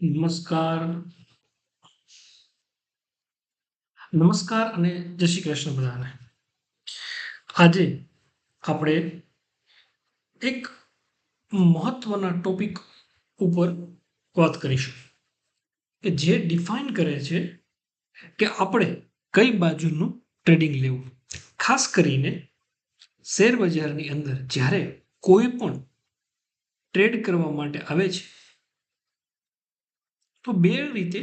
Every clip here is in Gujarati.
નમસ્કાર નમસ્કાર અને જય શ્રી કૃષ્ણ બધાને. આજે આપણે એક મહત્વના ટોપિક ઉપર વાત કરીશું કે જે ડિફાઇન કરે છે કે આપણે કઈ બાજુનું ટ્રેડિંગ લેવું. ખાસ કરીને શેર બજારની અંદર જ્યારે કોઈ પણ ટ્રેડ કરવા માટે આવે છે તો બે રીતે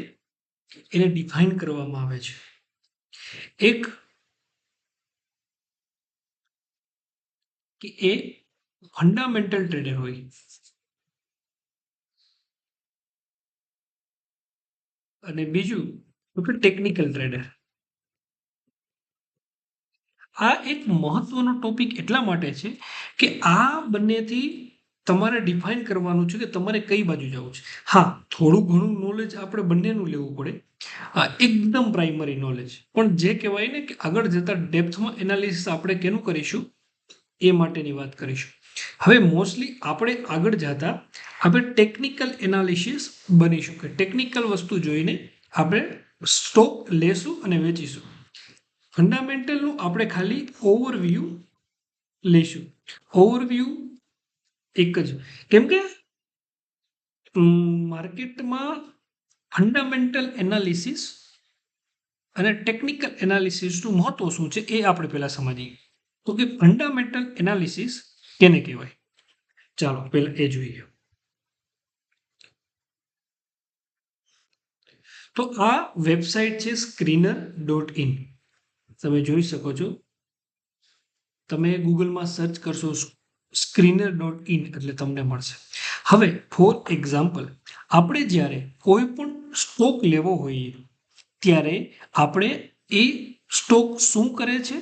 એને ડિફાઇન કરવામાં આવે છે. એક કે એ ફંડામેન્ટલ ટ્રેડર હોય અને બીજું તો કે ટેકનિકલ ટ્રેડર. આ એક મહત્વનો ટોપિક એટલા માટે છે કે આ બંનેથી તમારે ડિફાઇન કરવાનું છે કે તમારે કઈ બાજુ જવું છે. હા, થોડું ઘણું નોલેજ આપણે બંનેનું લેવું પડે. એકદમ પ્રાઇમરી નોલેજ, પણ જે કહેવાય ને કે આગળ જતા ડેપ્થમાં એનાલિસિસ આપણે કેનું કરીશું એ માટેની વાત કરીશું. હવે મોસ્ટલી આપણે આગળ જતા આપણે ટેકનિકલ એનાલિસિસ બનીશું કે ટેકનિકલ વસ્તુ જોઈને આપણે સ્ટોક લેશું અને વેચીશું. ફંડામેન્ટલનું આપણે ખાલી ઓવરવ્યૂ લઈશું. ઓવરવ્યૂ એક જ, કેમ કે માર્કેટમાં ફંડામેન્ટલ એનાલિસિસ અને ટેકનિકલ એનાલિસિસનું મહત્વ શું છે એ આપણે પહેલા સમજીએ. તો કે ફંડામેન્ટલ એનાલિસિસ કેને કહેવાય, ચાલો પહેલા એ જોઈએ. તો આ વેબસાઇટ છે screener.in. તમે જોઈ શકો છો. તમે ગૂગલમાં સર્ચ કરશો screener.in એટલે તમને મળશે. હવે ફોર એક્ઝામ્પલ, આપણે જ્યારે કોઈ પણ સ્ટોક લેવો હોઈએ ત્યારે આપણે એ સ્ટોક શું કરે છે,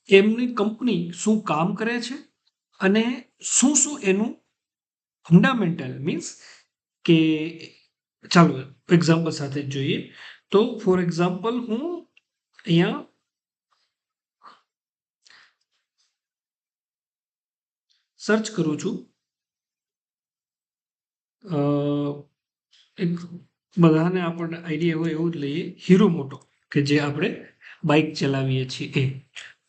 એમની કંપની શું કામ કરે છે અને શું શું એનું ફંડામેન્ટલ મીન્સ કે ચાલો એક્ઝામ્પલ સાથે જોઈએ. તો ફોર એક્ઝામ્પલ હું અહીંયા સર્ચ કરું છું. એક બધાને આપણને આઈડિયા હોય એવું જ લઈએ, હીરો મોટો, કે જે આપણે બાઇક ચલાવીએ છીએ એ.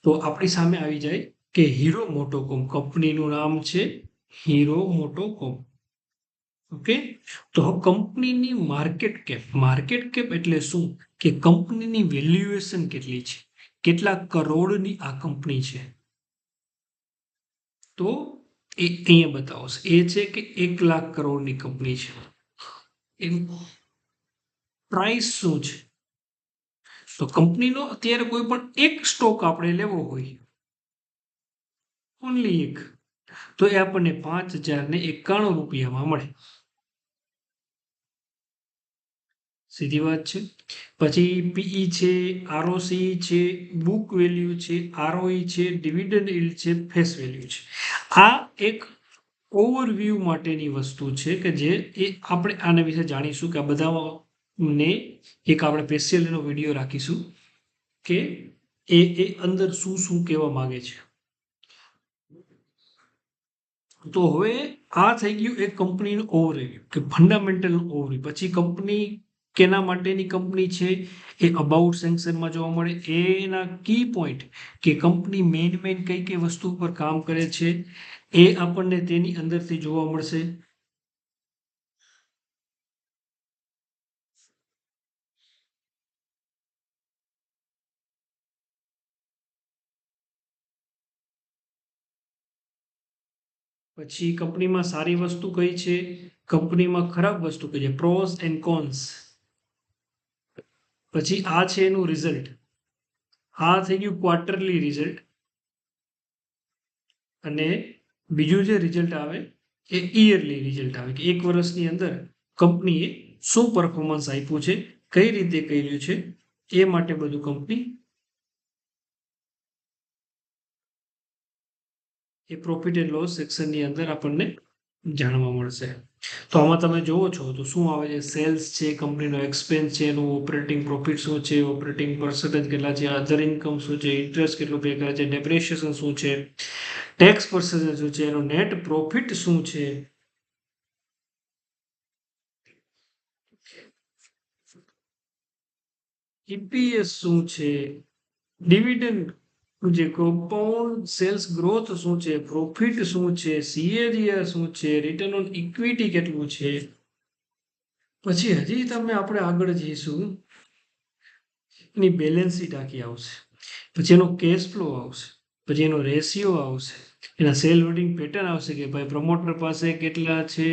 તો આપણી સામે આવી જાય કે હીરો મોટોકોમ કંપનીનું નામ છે, હીરો મોટોકોમ. ઓકે, તો કંપનીની માર્કેટ કેપ એટલે શું કે કંપનીની વેલ્યુએશન કેટલી છે, કેટલા કરોડની આ કંપની છે. તો એ અહીંયા બતાવશે, એ છે કે 1,00,000 કરોડની કંપની છે. એનું પ્રાઇસ શું છે, તો કંપનીનો અત્યારે કોઈ પણ એક સ્ટોક આપણે લેવો હોય, ઓનલી એક, તો એ આપણને 5,091 રૂપિયામાં મળે. સીધી વાત છે. પછી પીઈ છે, આરઓસી છે, બુક વેલ્યુ છે, આરઓઈ છે, ડિવિડન્ડ યીલ્ડ છે, ફેસ વેલ્યુ છે. આ એક ઓવરવ્યૂ માટેની વસ્તુ છે કે જે એ આપણે આના વિશે જાણીશું કે આ બધાને એક આપણે સ્પેશિયલ એનો વિડીયો રાખીશું કે એ અંદર શું શું કહેવા માંગે છે. તો હવે આ થઈ ગયું એક કંપનીનું ઓવરવ્યૂ કે ફંડામેન્ટલ ઓવરવ્યૂ. પછી કંપની કેના માટેની કંપની છે એ અબાઉટ સેક્શનમાં જોવા મળે. એના કી પોઈન્ટ કે કંપની મેઇન કઈ કઈ વસ્તુ પર કામ કરે છે એ આપણને તેની અંદરથી જોવા મળશે. પછી કંપનીમાં સારી વસ્તુ કઈ છે, કંપનીમાં ખરાબ વસ્તુ કઈ છે, પ્રોસ એન્ડ કોન્સ. પછી આ છે એનું રિઝલ્ટ, આ થઈ ગયું ક્વાર્ટરલી રિઝલ્ટ. અને બીજું જે રિઝલ્ટ આવે એ ઈયરલી રિઝલ્ટ આવે કે એક વર્ષની અંદર કંપનીએ શું પરફોર્મન્સ આપ્યું છે, કઈ રીતે કર્યું છે, એ માટે બધું કંપની એ પ્રોફિટ એન્ડ લોસ સેક્શનની અંદર આપણને જાણવા મળશે. તો આમાં તમે જુઓ છો તો શું આવે છે, સેલ્સ છે, કંપનીનો એક્સપેન્સ છે, એનું ઓપરેટિંગ પ્રોફિટ શું છે, ઓપરેટિંગ પર્સન્ટેજ કેટલા છે, અધર ઇન્કમ શું છે, ઇન્ટરેસ્ટ કેટલું પે કરે છે, ડેપ્રિસિએશન શું છે, ટેક્સ પર્સન્ટેજ શું છે, એનો નેટ પ્રોફિટ શું છે, EPS શું છે, ડિવિડન્ડ શું છે, કમ્પાઉન્ડ સેલ્સ ગ્રોથ શું છે, પ્રોફિટ શું છે, CAGR શું છે, રિટર્ન ઓન ઇક્વિટી કેટલું છે. પછી હજી તમે આપણે આગળ જઈશું, એની બેલેન્સ શીટ આખી આવશે, પછી એનો કેશ ફ્લો આવશે, પછી એનો રેશિયો આવશે, એના સેલ હોલ્ડિંગ પેટર્ન આવશે કે ભાઈ પ્રમોટર પાસે કેટલા છે,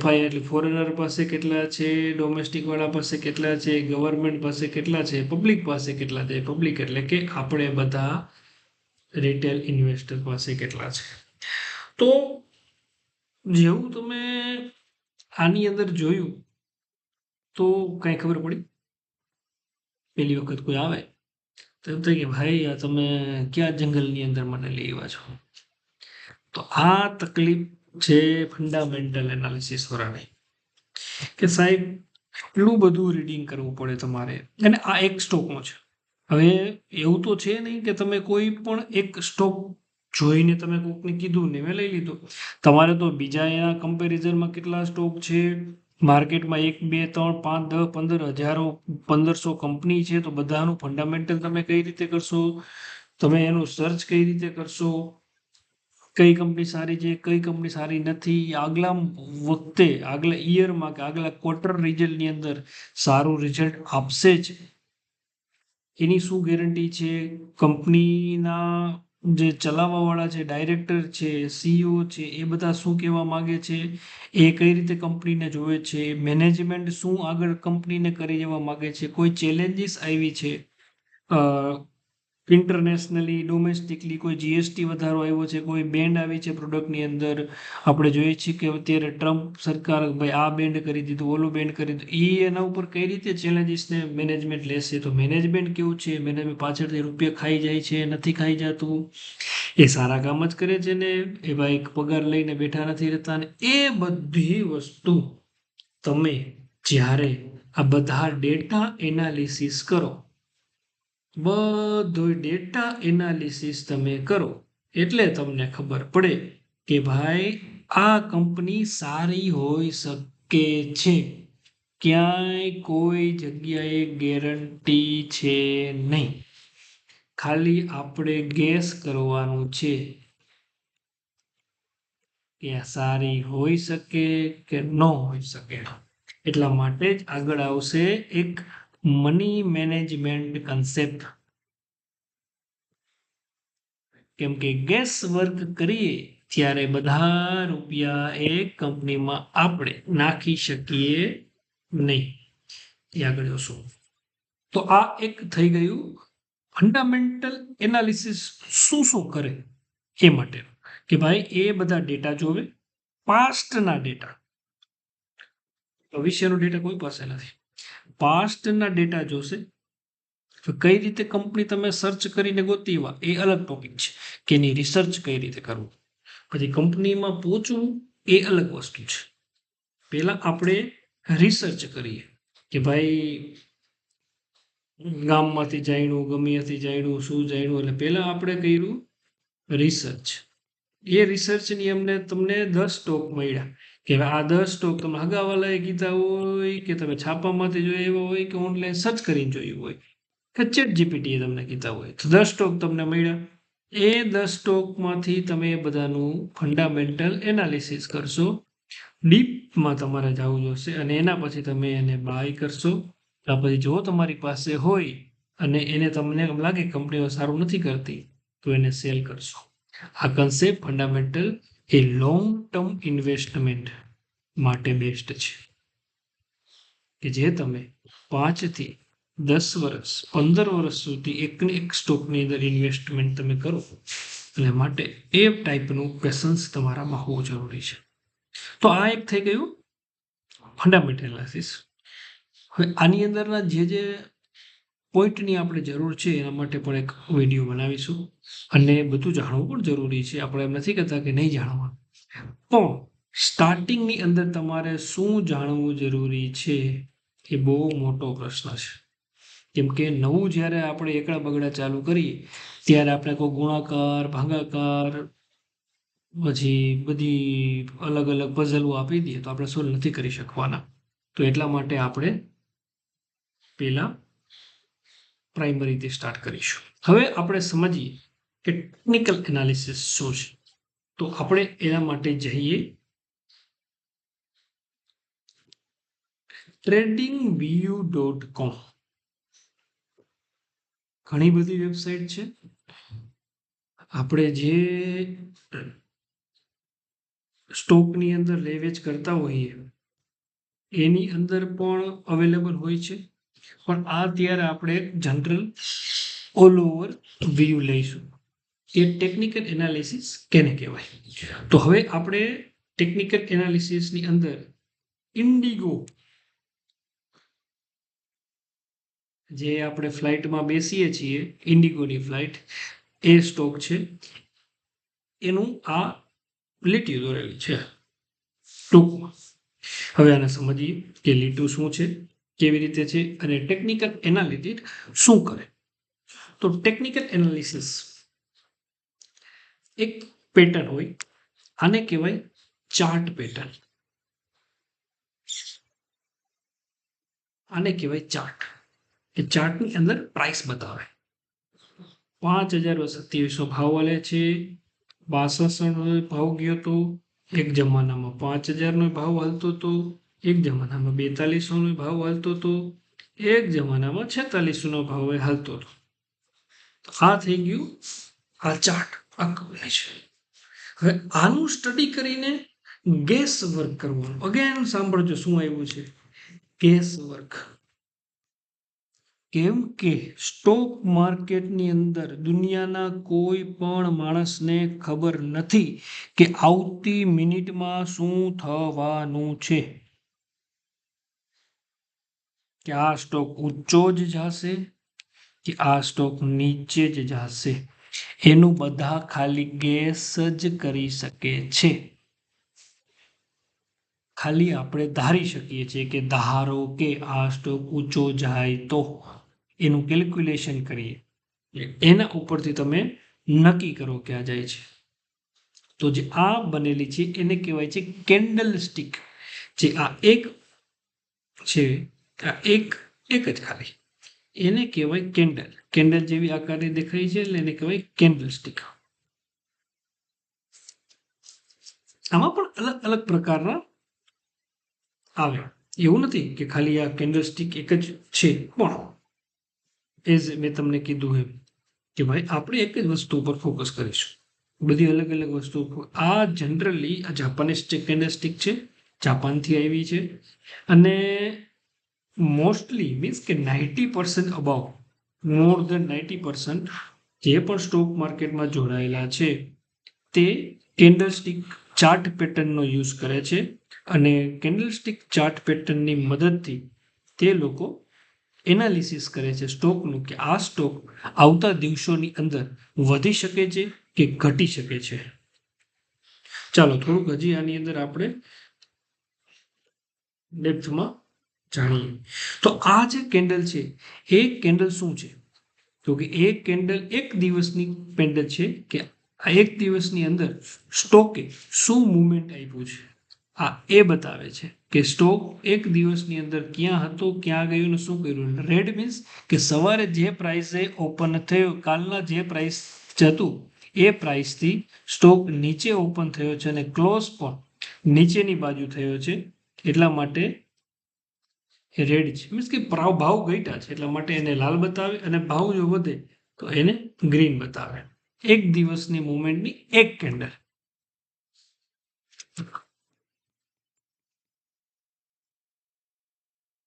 FI એટલે ફોરેનર પાસે કેટલા છે, ડોમેસ્ટિક વાળા પાસે કેટલા છે, ગવર્મેન્ટ પાસે કેટલા છે, પબ્લિક પાસે કેટલા છે. પબ્લિક એટલે કે આપણે બધા રિટેલ ઇન્વેસ્ટર પાસે કેટલા છે. તો જેવું તમે આની અંદર જોયું તો કઈ ખબર પડી. પહેલી વખત કોઈ આવે તો એમ થાય કે ભાઈ આ તમે ક્યાં જંગલની અંદર મને લઈ આવ્યા છો. તો આ તકલીફ છે ફંડામેન્ટલ એનાલિસિસ વાળાની, કે સાહેબ એટલું બધું રીડિંગ કરવું પડે તમારે. અને આ એક સ્ટોકનો છે. હવે એવું તો છે નહીં કે તમે કોઈ પણ એક સ્ટોક જોઈને તમે કોઈકને કીધું ને મેં લઈ લીધો. તમારે તો બીજા એના કમ્પેરિઝનમાં કેટલા સ્ટોક છે માર્કેટમાં, 1 2 3 5 10 15 હજારો 1500 કંપની છે. તો બધાનું ફંડામેન્ટલ તમે કઈ રીતે કરશો, તમે એનું સર્ચ કઈ રીતે કરશો, કઈ કંપની સારી છે કઈ કંપની સારી નથી, આગલા વખતે આગલા યરમાં કે આગલા ક્વાર્ટર રિઝલ્ટની અંદર સારું રિઝલ્ટ આપશે જ એની શું ગેરંટી છે. કંપનીના જે ચલાવવાવાળા છે, ડાયરેક્ટર છે, CEO છે, એ બધા શું કહેવા માગે છે, એ કઈ રીતે કંપનીને જોવે છે, મેનેજમેન્ટ શું આગળ કંપનીને કરી જવા માગે છે, કોઈ ચેલેન્જીસ આવી છે ઇન્ટરનેશનલી ડોમેસ્ટિકલી, કોઈ GST વધારો આવ્યો છે, કોઈ બેન્ડ આવી છે પ્રોડક્ટની અંદર. આપણે જોઈએ છીએ કે અત્યારે ટ્રમ્પ સરકાર ભાઈ આ બેન્ડ કરી દીધું, ઓલું બેન્ડ કરી દીધું, એના ઉપર કઈ રીતે ચેલેન્જીસને મેનેજમેન્ટ લેશે. તો મેનેજમેન્ટ કેવું છે, મેનેજમેન્ટ પાછળથી રૂપિયા ખાઈ જાય છે, નથી ખાઈ જતું, એ સારા કામ જ કરે છે ને, એ ભાઈ પગાર લઈને બેઠા નથી રહેતા ને. એ બધી વસ્તુ તમે જ્યારે આ બધા ડેટા એનાલિસિસ કરો, બધો ડેટા એનાલિસિસ તમે કરો એટલે તમને ખબર પડે કે ભાઈ આ કંપની સારી હોઈ શકે છે. ક્યાંય કોઈ જગ્યાએ ગેરંટી છે નહીં, ખાલી આપણે ગેસ કરવાનું છે કે સારી હોઈ શકે કે ન હોઈ શકે. એટલા માટે જ આગળ આવશે એક મની મેનેજમેન્ટ કન્સેપ્ટ. કેમ કે ગેસ વર્ક કરીએ ત્યારે બધા રૂપિયા એક કંપનીમાં આપણે નાખી શકીએ નહીં. એ આગળ જોશું. તો આ એક થઈ ગયું ફંડામેન્ટલ એનાલિસિસ શું શું કરે એ માટે, કે ભાઈ એ બધા ડેટા જોવે, પાસ્ટના ડેટા, ભવિષ્યનો ડેટા કોઈ પાસે નથી, પાસ્ટના ડેટા જોશે. કઈ રીતે કંપની તમે સર્ચ કરીને ગોતીવા એ અલગ ટોપિક છે, કે એની રિસર્ચ કઈ રીતે કરવું, પછી કંપનીમાં પહોંચવું એ અલગ વસ્તુ છે. પહેલા આપણે રિસર્ચ કરીએ કે ભાઈ ગામમાંથી જાણ્યું, ગમે ત્યાંથી જાણ્યું, શું જાણ્યું, એટલે પહેલા આપણે કર્યું રિસર્ચ. એ રિસર્ચની અમને તમને 10 સ્ટોક મળ્યા, કે આ 10 સ્ટોક તમે હગાવાલાએ કીધા હોય, કે તમે છાપામાંથી જોયા એવા હોય, કે ઓનલાઈન સર્ચ કરીને જોયું હોય, કે ChatGPT એ તમને કીધા હોય. તો 10 સ્ટોક તમને મળ્યા. એ 10 સ્ટોકમાંથી તમે બધાનું ફંડામેન્ટલ એનાલિસિસ કરશો, ડીપમાં તમારે જવું જોશે, અને એના પછી તમે એને બાય કરશો. પછી જો તમારી પાસે હોય અને એને તમને એમ લાગે કંપનીઓ સારું નથી કરતી તો એને સેલ કરશો. આ કન્સેપ્ટ ફંડામેન્ટલ એ લોંગ ટર્મ ઇન્વેસ્ટમેન્ટ માટે બેસ્ટ છે, કે જે તમે 5 થી 10 વર્ષ 15 વર્ષ સુધી એકને એક સ્ટોકની અંદર ઇન્વેસ્ટમેન્ટ તમે કરો, એટલે માટે એ ટાઈપનું પેશન્સ તમારામાં હોવું જરૂરી છે. તો આ એક થઈ ગયું ફંડામેન્ટલ એનાલિસિસ. હવે આની અંદરના જે પોઈન્ટની આપણે જરૂર છે એના માટે પણ એક વિડીયો બનાવીશું, અને બધું જાણવું પણ જરૂરી છે. આપણે એમ નથી કહેતા કે નહીં જાણવા, પણ સ્ટાર્ટિંગની અંદર તમારે શું જાણવું જરૂરી છે એ બહુ મોટો પ્રશ્ન છે. કેમ કે નવું જ્યારે આપણે એકડા બગડા ચાલુ કરીએ ત્યારે આપણે કોઈ ગુણાકાર, ભાગાકાર, પછી બધી અલગ અલગ પઝલો આપી દઈએ તો આપણે સોલ્વ નથી કરી શકવાના. તો એટલા માટે આપણે પહેલા પ્રાઇમરીથી સ્ટાર્ટ કરીશું. હવે આપણે સમજીએ કે ટેકનિકલ એનાલિસિસ શું છે. તો આપણે એના માટે જઈએ tradingview.com. ઘણી બધી વેબસાઇટ છે. આપણે જે સ્ટોકની અંદર લે વેચ કરતા હોઈએ એની અંદર પણ અવેલેબલ હોય છે, પણ આ ત્યારે આપણે જનરલ ઓલ ઓવર વ્યૂ લઈશું કે ટેકનિકલ એનાલિસિસ કેને કહેવાય. તો હવે આપણે ટેકનિકલ એનાલિસિસની અંદર ઇન્ડિગો, જે આપણે ફ્લાઇટમાં બેસીએ છીએ, ઇન્ડિગોની ફ્લાઇટ, એ સ્ટોક છે. એનું આ લીટી દોરેલી છે ટૂંકમાં. હવે આને સમજીએ કે લીટું શું છે, કેવી રીતે છે અને ટેકનિકલ એનાલિટિક શું કરે. તો ટેકનિકલ એનાલિસિસ એક પેટર્ન હોય, આને કહેવાય ચાર્ટ પેટર્ન. આને કહેવાય ચાર્ટ. એ ચાર્ટની અંદર પ્રાઇસ બતાવે. 5,027 ભાવ વાલે છે, 62 ભાવ ગયો તો, એક જમાનામાં 5,000 ભાવ હાલતો હતો, એક જમાનામાં 4200 ભાવ હાલતો હતો, એક જમાનામાં 4600 ભાવ હાલતો હતો. આ થઈ ગયું આ ચાર્ટ આખું છે. હવે આનું સ્ટડી કરીને ગેસ વર્ક કરવાનું. અગેન સાંભળજો શું આવ્યું છે, ગેસ વર્ક. કેમ કે સ્ટોક માર્કેટની અંદર દુનિયાના કોઈ પણ માણસને ખબર નથી કે આવતી મિનિટમાં શું થવાનું છે. કે આ સ્ટોક ઊંચો જ જશે કે આ સ્ટોક નીચે જ જશે, એનું બધા ખાલી ગેસ જ કરી શકે છે. ખાલી આપણે ધારી શકીએ છીએ કે ધારો કે આ સ્ટોક ઊંચો જાય તો એનું કેલ્ક્યુલેશન કરીએ, એના ઉપરથી તમે નક્કી કરો ક્યાં જાય છે. તો જે આ બનેલી છે એને કહેવાય છે કેન્ડલ સ્ટિક. જે આ એક છે, આ એક જ ખાલી, એને કહેવાય કેન્ડલ. કેન્ડલ જેવી આકારની દેખાય છે એટલે એને કહેવાય કેન્ડલ સ્ટિક. આમાં પણ અલગ અલગ પ્રકારના આવે. એવું નથી કે ખાલી આ કેન્ડલ સ્ટિક એક જ છે, પણ એઝ મેં તમને કીધું એમ કે ભાઈ આપણે એક જ વસ્તુ ઉપર ફોકસ કરીશું, બધી અલગ અલગ વસ્તુ. આ જનરલી આ જાપાનીઝ કેન્ડલ સ્ટિક છે, જાપાનથી આવી છે. અને મોસ્ટલી મીન્સ કે 90% અબાઉ, મોર દેન 90% જે પણ સ્ટોક માર્કેટમાં જોડાયેલા છે તે કેન્ડલ સ્ટિક ચાર્ટ પેટર્નનો યુઝ કરે છે. અને કેન્ડલ સ્ટિક ચાર્ટ પેટર્નની મદદથી તે લોકો એનાલિસિસ કરે છે સ્ટોકનું, કે આ સ્ટોક આવતા દિવસોની અંદર વધી શકે છે કે ઘટી શકે છે. ચાલો થોડુંક હજી આની અંદર આપણે ડેપ્થમાં જાણીએ. તો આ જે કેન્ડલ છે એ કેન્ડલ શું છે, તો કે એ કેન્ડલ એક દિવસની કેન્ડલ છે કે આ એક દિવસની અંદર સ્ટોકે શું મુવમેન્ટ આપ્યું છે આ એ બતાવે છે. કે સ્ટોક એક દિવસની અંદર ક્યાં હતો, ક્યાં ગયું ને શું કર્યું. રેડ મીન્સ કે સવારે જે પ્રાઇસે ઓપન થયો, કાલના જે પ્રાઇસ હતું એ પ્રાઇસથી સ્ટોક નીચે ઓપન થયો છે અને ક્લોઝ પણ નીચેની બાજુ થયો છે, એટલા માટે રેડ છે. મીન્સ કે ભાવ ઘટ્યા છે એટલા માટે એને લાલ બતાવે, અને ભાવ જો વધે તો એને ગ્રીન બતાવે. એક દિવસની મુવમેન્ટની એક કેન્ડલ.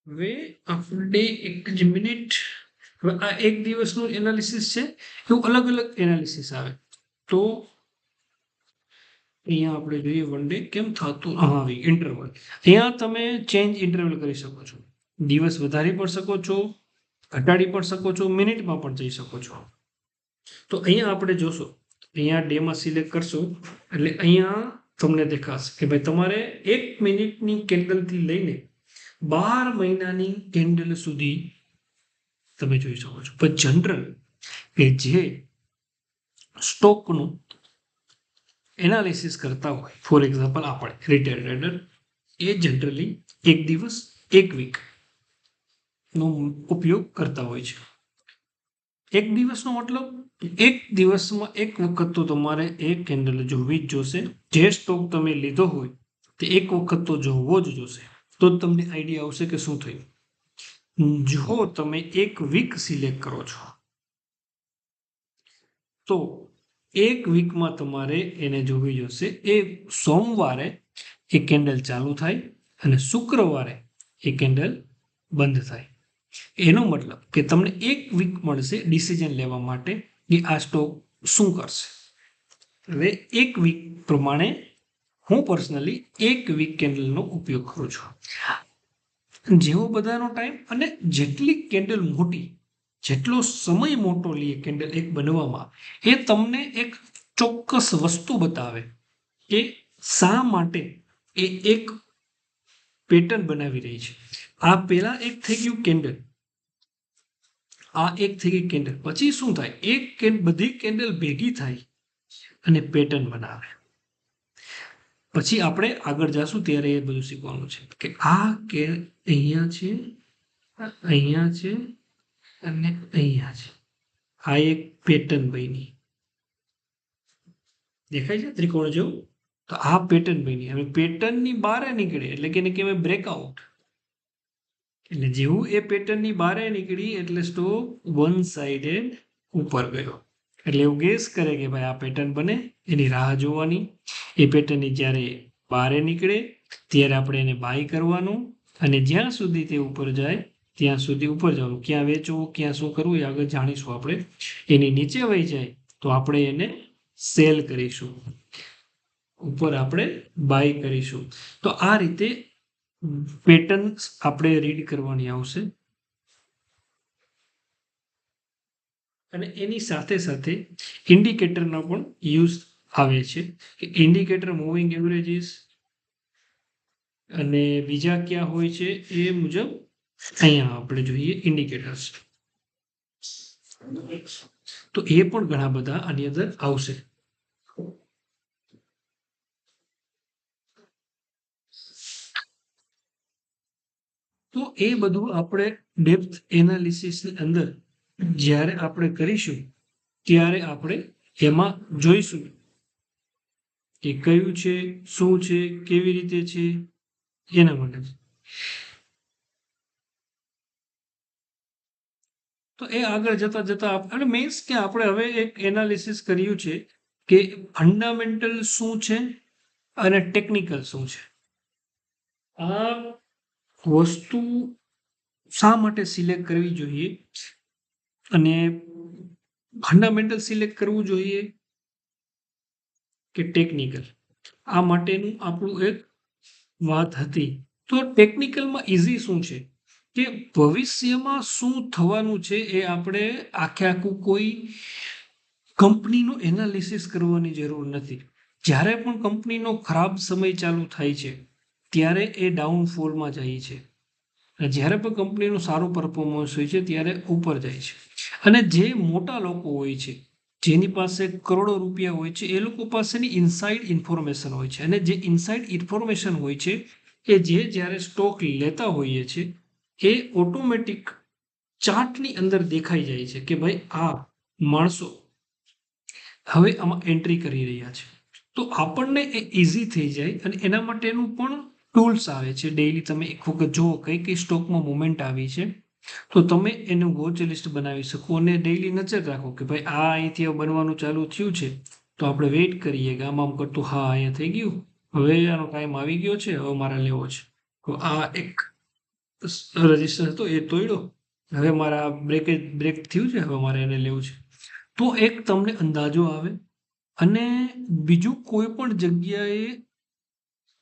હવે આપણે એક જ મિનિટ. હવે આ એક દિવસનું એનાલિસિસ છે, એવું અલગ અલગ એનાલિસિસ આવે. તો અહીંયા આપણે જોઈએ વન ડે કેમ થતું, હા આવી ઇન્ટરવલ. અહીંયા તમે ચેન્જ ઇન્ટરવલ કરી શકો છો, દિવસ વધારી પણ શકો છો, ઘટાડી પણ શકો છો, મિનિટમાં પણ જઈ શકો છો. તો અહીંયા આપણે જોશો, અહીંયા ડેમાં સિલેક્ટ કરશો એટલે અહીંયા તમને દેખાશે કે ભાઈ તમારે 1 મિનિટની કેન્ડલથી લઈને 12 મહિનાની કેન્ડલ સુધી તમે જોઈ શકો છો. પણ જનરલ કે જે સ્ટોકનું એનાલિસિસ કરતા હોય, ફોર એક્ઝામ્પલ આપણે રિટેલ ટ્રેડર, એ જનરલી એક દિવસ, એક વીક નો ઉપયોગ કરતા હોય છે. એક દિવસનો મતલબ એક દિવસમાં એક વખત તો તમારે એક કેન્ડલ જોવી જ જોશે. જે સ્ટોક તમે લીધો હોય તે એક વખત તો જોવો જ જોશે, તો જ તમને આઈડિયા આવશે કે શું થયું. જો તમે એક વીક સિલેક્ટ કરો છો તો એક વીકમાં તમારે એને જોવી જોશે. એ સોમવારે એ કેન્ડલ ચાલુ થાય અને શુક્રવારે એ કેન્ડલ બંધ થાય. એનો મતલબ કે તમને એક વીક મળશે ડિસિઝન લેવા માટે કે આ સ્ટોક શું કરશે. હવે એક વીક પ્રમાણે હું પર્સનલી એક વીક કેન્ડલનો ઉપયોગ કરું છું. જેવો બધાનો ટાઈમ અને જેટલી કેન્ડલ મોટી, જેટલો સમય મોટો લે કેન્ડલ એક બનવામાં, એ તમને એક ચોક્કસ વસ્તુ બતાવે કે શા માટે એ એક પેટર્ન બનાવી રહી છે. આ પેલા એક થઈ ગયું કેન્ડલ, આ એક થઈ ગઈ કેન્ડલ. પછી શું થાય, એક બધી કેન્ડલ ભેગી થાય અને પેટર્ન બનાવે. પછી આપણે આગળ જશું ત્યારે એ બધું શીખવાનું છે કે આ કે અહીંયા છે, અહીંયા છે અને અહીંયા છે. આ એક પેટર્ન બની, દેખાય છે ત્રિકોણ જેવું. તો આ પેટર્ન બની. હવે પેટર્નની બહાર નીકળે એટલે કે એને કહેવાય બ્રેકઆઉટ. એટલે જેવું એ પેટર્નની બહાર નીકળી એટલે સ્ટોક વન સાઇડેડ ઉપર ગયો. એટલે એવું ગેસ કરે કે ભાઈ આ પેટર્ન બને, એની રાહ જોવાની. એ પેટર્નની જ્યારે બહાર નીકળે ત્યારે આપણે એને બાય કરવાનું અને જ્યાં સુધી તે ઉપર જાય ત્યાં સુધી ઉપર જવાનું. ક્યાં વેચવું, ક્યાં શું કરવું એ આગળ જાણીશું આપણે. એની નીચે વહી જાય તો આપણે એને સેલ કરીશું, ઉપર આપણે બાય કરીશું. તો આ રીતે પેટર્ન આપણે રીડ કરવાની આવશે. અને એની સાથે સાથે ઇન્ડિકેટરનો પણ યુઝ આવે છે કે ઇન્ડિકેટર મૂવિંગ એવરેજીસ અને બીજા ક્યાં હોય છે એ મુજબ અહીંયા આપણે જોઈએ ઇન્ડિકેટર્સ. તો એ પણ ઘણા બધા આની અંદર આવશે. તો એ બધું આપણે ડેપ્થ એનાલિસિસની અંદર જ્યારે આપણે કરીશું ત્યારે આપણે એમાં જોઈશું કે કયું છે, શું છે, કેવી રીતે છે, એના માટે. તો એ આગળ જતા જતા અને મીન્સ કે આપણે હવે એક એનાલિસિસ કર્યું છે કે ફંડામેન્ટલ શું છે અને ટેકનિકલ શું છે. આ વસ્તુ શા માટે સિલેક્ટ કરવી જોઈએ અને ફંડામેન્ટલ સિલેક્ટ કરવું જોઈએ કે ટેકનિકલ, આ માટેનું આપણું એક વાત હતી. તો ટેકનિકલમાં ઇઝી શું છે કે ભવિષ્યમાં શું થવાનું છે એ આપણે આખું કોઈ કંપનીનું એનાલિસિસ કરવાની જરૂર નથી. જ્યારે પણ કંપનીનો ખરાબ સમય ચાલુ થાય છે ત્યારે એ ડાઉનફોલમાં જાય છે. જ્યારે પણ કંપનીનું સારું પરફોર્મન્સ હોય છે ત્યારે ઉપર જાય છે. અને જે મોટા લોકો હોય છે, જેની પાસે કરોડો રૂપિયા હોય છે, એ લોકો પાસેની ઇનસાઇડ ઇન્ફોર્મેશન હોય છે. અને જે ઇનસાઇડ ઇન્ફોર્મેશન હોય છે એ જ્યારે સ્ટોક લેતા હોઈએ છે એ ઓટોમેટિક ચાર્ટની અંદર દેખાઈ જાય છે કે ભાઈ આ માણસો હવે આમાં એન્ટ્રી કરી રહ્યા છે. તો આપણને એ ઇઝી થઈ જાય અને એના માટેનું પણ ટૂલ્સ આવે છે. ડેઈલી તમે એક વખત જુઓ કઈ કઈ સ્ટોકમાં મુવમેન્ટ આવી છે તો તમે એનું વોચ લિસ્ટ બનાવી શકો અને ડેઈલી નજર રાખો કે ભાઈ આ અહીંથી બનવાનું ચાલુ થયું છે તો આપણે વેઇટ કરીએ કે આમ કરતું હા અહીંયા થઈ ગયું, હવે આનો ટાઈમ આવી ગયો છે, હવે મારે લેવો છે. તો આ એક રજિસ્ટર હતો એ તોડ્યો, હવે મારા બ્રેક થયું છે, હવે મારે એને લેવું છે. તો એક તમને અંદાજો આવે. અને બીજું કોઈ પણ જગ્યાએ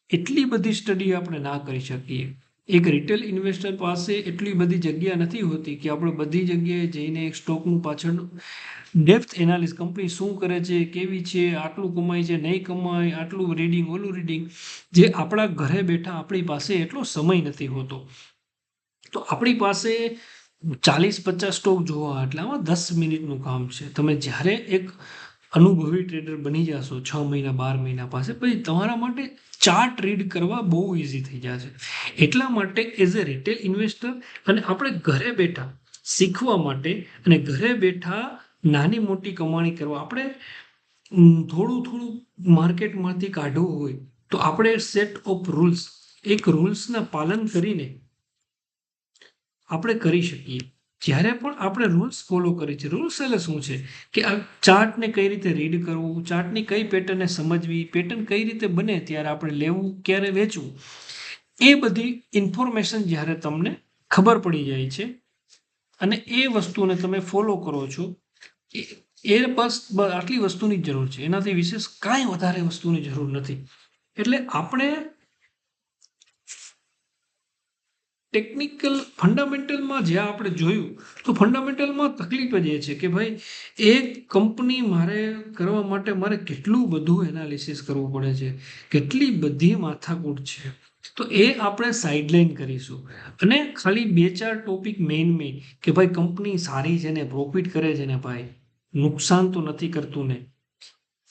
એટલી બધી સ્ટડી આપણે ના કરી શકીએ. એક રિટેલ ઇન્વેસ્ટર પાસે એટલી બધી જગ્યા નથી હોતી કે આપણે બધી જગ્યાએ જઈને એક સ્ટોકનું પાછળ ડેપ્થ એનાલિસ, કંપની શું કરે છે, કેવી છે, આટલું કમાય છે, નહીં કમાય, આટલું રીડિંગ, ઓલું રીડિંગ, જે આપણા ઘરે બેઠા આપણી પાસે એટલો સમય નથી હોતો. તો આપણી પાસે 40-50 સ્ટોક જોવા એટલે આમાં 10 મિનિટનું કામ છે. તમે જ્યારે એક અનુભવી ટ્રેડર બની જશો 6 મહિના 12 મહિના પાસે, પછી તમારા માટે ચાર્ટ રીડ કરવા બહુ ઇઝી થઈ જશે. એટલા માટે એઝ અ રિટેલ ઇન્વેસ્ટર અને આપણે ઘરે બેઠા શીખવા માટે અને ઘરે બેઠા નાની મોટી કમાણી કરવા આપણે થોડું થોડું માર્કેટમાંથી કાઢવું હોય તો આપણે સેટ ઓફ રૂલ્સ એક રૂલ્સના પાલન કરીને આપણે કરી શકીએ. જ્યારે પણ આપણે રૂલ્સ ફોલો કરીએ છીએ, રૂલ્સ એટલે શું છે કે આ ચાર્ટને કઈ રીતે રીડ કરવું, ચાર્ટની કઈ પેટર્નને સમજવી, પેટર્ન કઈ રીતે બને ત્યારે આપણે લેવું, ક્યારે વેચવું, એ બધી ઇન્ફોર્મેશન જ્યારે તમને ખબર પડી જાય છે અને એ વસ્તુને તમે ફોલો કરો છો, એ બસ આટલી વસ્તુની જરૂર છે, એનાથી વિશેષ કાંઈ વધારે વસ્તુની જરૂર નથી. એટલે આપણે ટેકનિકલ ફંડામેન્ટલમાં જ્યાં આપણે જોયું તો ફંડામેન્ટલમાં તકલીફ જ એ છે કે ભાઈ એક કંપની મારે કરવા માટે મારે કેટલું બધું એનાલિસિસ કરવું પડે છે, કેટલી બધી માથાકૂટ છે. તો એ આપણે સાઇડલાઇન કરીશું અને ખાલી 2-4 ટોપિક મેઇન કે ભાઈ કંપની સારી છે ને, પ્રોફિટ કરે છે ને, ભાઈ નુકસાન તો નથી કરતું ને,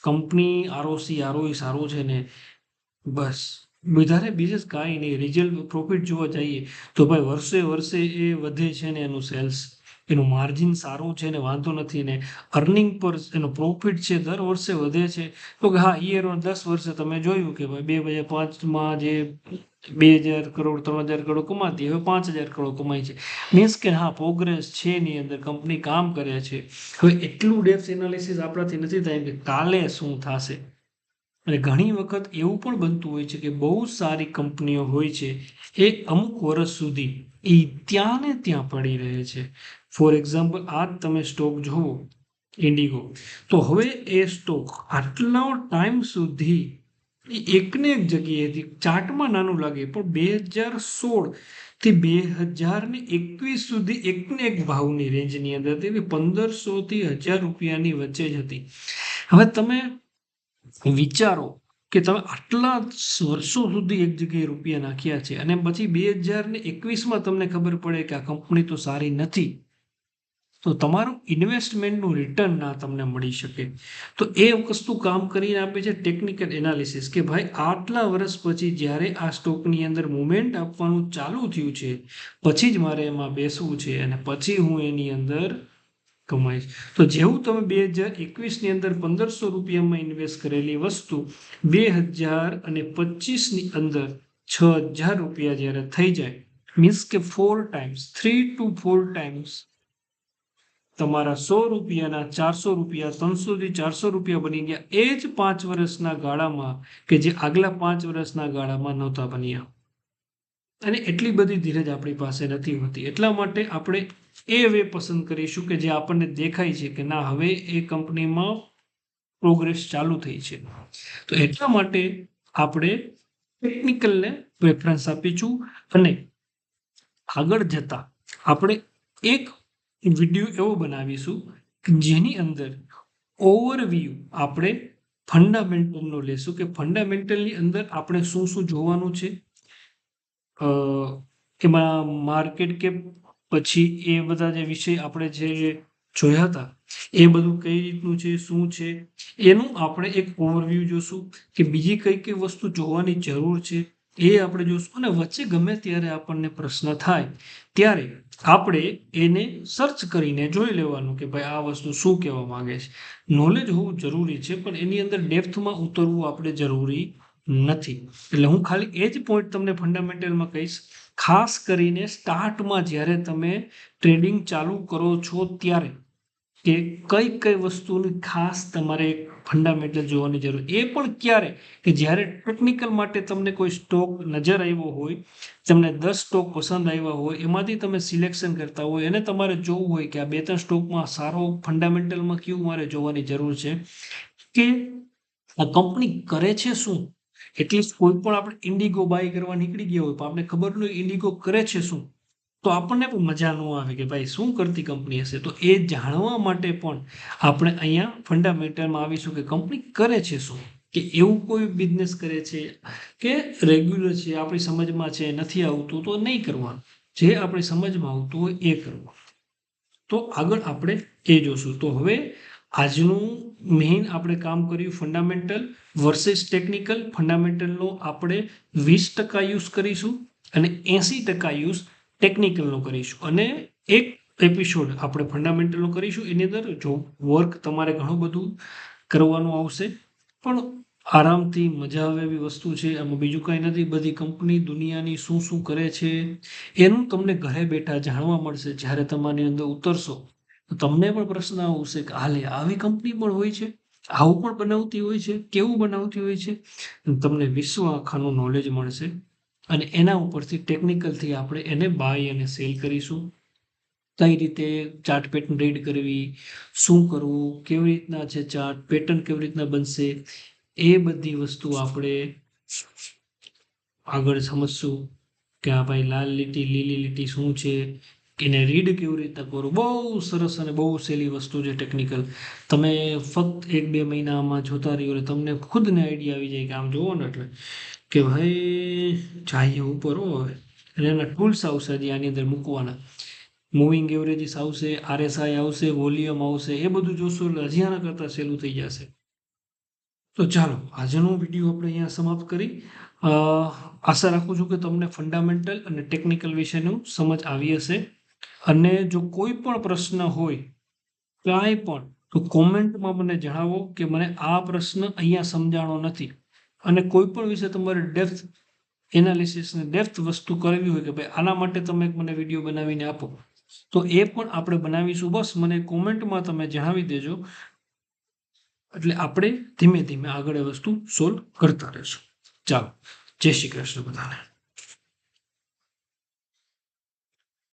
કંપની ROI સારું છે ને, બસ વધારે બીજું કાંઈ નહીં. રિઝલ્ટ પ્રોફિટ જોવા જઈએ તો ભાઈ વર્ષે એ વધે છે ને, એનું સેલ્સ, એનું માર્જિન સારું છે ને, વાંધો નથી ને, અર્નિંગ પર એનો પ્રોફિટ છે દર વર્ષે વધે છે. તો કે હા, યર ઓન 10 વર્ષે તમે જોયું કે ભાઈ 2005માં જે 2,000 કરોડ 3,000 કરોડ કમાતી હવે 5,000 કરોડ કમાય છે. મીન્સ કે હા, પ્રોગ્રેસ છે એની અંદર, કંપની કામ કરે છે. હવે એટલું ડેપ્થ એનાલિસિસ આપણાથી નથી થાય કે કાલે શું થશે. અને ઘણી વખત એવું પણ બનતું હોય છે કે બહુ સારી કંપનીઓ હોય છે, એ અમુક વર્ષ સુધી એ ત્યાં ને ત્યાં પડી રહે છે. ફોર એક્ઝામ્પલ, આજ તમે સ્ટોક જુઓ ઇન્ડિગો, તો હવે એ સ્ટોક આટલો ટાઈમ સુધી એકને એક જગ્યાએથી ચાર્ટમાં નાનું લાગે પણ 2016 થી 2021 સુધી એકને એક ભાવની રેન્જની અંદર હતી, 1,500 થી 1,000 રૂપિયાની વચ્ચે જ હતી. હવે તમે વિચારો કે તમે આટલા વર્ષો સુધી એક જગ્યાએ રૂપિયા નાખ્યા છે અને પછી 2021માં તમને ખબર પડે કે આ કંપની તો સારી નથી, તો તમારું ઇન્વેસ્ટમેન્ટનું રિટર્ન ના તમને મળી શકે. તો એ વસ્તુ કામ કરીને આપે છે ટેકનિકલ એનાલિસિસ કે ભાઈ આટલા વર્ષ પછી જ્યારે આ સ્ટોકની અંદર મુવમેન્ટ આપવાનું ચાલુ થયું છે, પછી જ મારે એમાં બેસવું છે અને પછી હું એની અંદર કમાઈશ. તો જેવું તમે 2021ની અંદર 1,500 રૂપિયામાં ઇન્વેસ્ટ કરેલી વસ્તુ 2025ની અંદર 6,000 રૂપિયા જ્યારે થઈ જાય, મીન્સ કે 4 ટાઈમ્સ, 3 to 4 ટાઈમ્સ તમારા 100 રૂપિયાના 400 રૂપિયા, 300 થી 400 રૂપિયા બની ગયા. એ જ 5 વર્ષના ગાળામાં કે જે આગલા 5 વર્ષના ગાળામાં નહોતા બન્યા. અને એટલી બધી ધીરજ આપણી પાસે નથી હોતી. એટલા માટે આપણે એ વે પસંદ કરીશું કે જે આપણને દેખાય છે કે ના, હવે એ કંપનીમાં પ્રોગ્રેસ ચાલુ થઈ છે. તો એટલા માટે આપણે ટેકનિકલને પ્રેફરન્સ આપીશું અને આગળ જતા આપણે એક વિડીયો એવો બનાવીશું કે જેની અંદર ઓવરવ્યૂ આપણે ફંડામેન્ટલનો લેશું કે ફંડામેન્ટલની અંદર આપણે શું શું જોવાનું છે, એમાં માર્કેટ કેપ, પછી એ બધા જે વિષય આપણે જે જોયા હતા એ બધું કઈ રીતનું છે, શું છે, એનું આપણે એક ઓવરવ્યૂ જોશું કે બીજી કઈ કઈ વસ્તુ જોવાની જરૂર છે એ આપણે જોશું. અને વચ્ચે ગમે ત્યારે આપણને પ્રશ્ન થાય ત્યારે આપણે એને સર્ચ કરીને જોઈ લેવાનું કે ભાઈ આ વસ્તુ શું કહેવા માંગે છે. નોલેજ હોવું જરૂરી છે પણ એની અંદર ડેપ્થમાં ઉતરવું આપણે જરૂરી નથી. એટલે હું ખાલી એ જ પોઈન્ટ તમને ફંડામેન્ટલમાં કહીશ. ખાસ કરીને સ્ટાર્ટમાં જ્યારે તમે ટ્રેડિંગ ચાલુ કરો છો ત્યારે કે કઈ વસ્તુની ખાસ તમારે ફંડામેન્ટલ જોવાની જરૂર, એ પણ ક્યારે કે જ્યારે ટેકનિકલ માટે તમને કોઈ સ્ટોક નજર આવ્યો હોય, તમને 10 સ્ટોક પસંદ આવ્યા હોય, એમાંથી તમે સિલેક્શન કરતા હોય અને તમારે જોવું હોય કે આ 2-3 સ્ટોકમાં સારો ફંડામેન્ટલમાં કયું મારે જોવાની જરૂર છે કે આ કંપની કરે છે શું. એટલીસ્ટ કોઈ પણ આપણે ઇન્ડિગો બાય કરવા નીકળી ગયા હોય પણ આપણે ખબર ન હોય ઇન્ડિગો કરે છે શું, તો આપણને પણ મજા ન આવે કે ભાઈ શું કરતી કંપની હશે. તો એ જાણવા માટે પણ આપણે અહીંયા ફંડામેન્ટલમાં આવીશું કે કંપની કરે છે શું, કે એવું કોઈ બિઝનેસ કરે છે કે રેગ્યુલર છે, આપણી સમજમાં છે, નથી આવતું તો નહીં કરવાનું, જે આપણી સમજમાં આવતું હોય એ કરવાનું. તો આગળ આપણે એ જોશું. તો હવે આજનું મેઇન આપણે કામ કર્યું ફંડામેન્ટલ વર્સેસ ટેકનિકલ. ફંડામેન્ટલનો આપણે 20% યુઝ કરીશું અને 80% યુઝ ટેકનિકલનો કરીશું. અને એક એપિસોડ આપણે ફંડામેન્ટલનું કરીશું. એની અંદર જો વર્ક તમારે ઘણું બધું કરવાનું આવશે, પણ આરામથી મજા આવે એવી વસ્તુ છે. આમાં બીજું કંઈ નથી. બધી કંપની દુનિયાની શું શું કરે છે એનું તમને ઘરે બેઠા જાણવા મળશે. જ્યારે તમારી અંદર ઉતરશો તો તમને પણ પ્રશ્ન આવશે કે હાલે આવી કંપની પણ હોય છે, આવું પણ બનાવતી હોય છે, કેવું બનાવતી હોય છે. તમને વિશ્વ આખાનું નોલેજ મળશે અને એના ઉપરથી ટેકનિકલથી આપણે એને બાય અને સેલ કરીશું. કઈ રીતે ચાર્ટ પેટર્ન રીડ કરવી, શું કરવું, કેવી રીતના છે ચાર્ટ પેટર્ન, કેવી રીતના બનશે, એ બધી વસ્તુ આપણે આગળ સમજશું કે આ ભાઈ લાલ લીટી લીલી લીટી શું છે, એને રીડ કેવી રીતના કરવું. બહુ સરસ અને બહુ સહેલી વસ્તુ છે ટેકનિકલ. તમે ફક્ત 1-2 મહિનામાં જોતા રહ્યો એટલે તમને ખુદને આઈડિયા આવી જાય કે આમ જોવો ને એટલે કે ભાઈ જાય ઉપર હવે. અને એના ટૂલ્સ આવશે હજી આની અંદર મૂકવાના. મૂવિંગ એવરેજીસ આવશે, RSI આવશે, વોલ્યુમ આવશે. એ બધું જોશો એટલે હજી આના કરતાં સહેલું થઈ જશે. તો ચાલો આજનો વિડીયો આપણે અહીંયા સમાપ્ત કરી. આશા રાખું છું કે તમને ફંડામેન્ટલ અને ટેકનિકલ વિશેનું સમજ આવી હશે. અને જો કોઈ પણ પ્રશ્ન હોય કાંઈ પણ, તો કોમેન્ટમાં મને જણાવો કે મને આ પ્રશ્ન અહીંયા સમજાણો નથી. અને કોઈ પણ વિશે તમારે ડેપ્થ એનાલિસિસ ને ડેપ્થ વસ્તુ કરવી હોય કે ભાઈ આના માટે તમે મને વિડીયો બનાવીને આપો, તો એ પણ આપણે બનાવીશું. બસ મને કોમેન્ટમાં તમે જણાવી દેજો એટલે આપણે ધીમે ધીમે આગળ એ વસ્તુ સોલ્વ કરતા રહેશું. ચાલો, જય શ્રી કૃષ્ણ બધાને.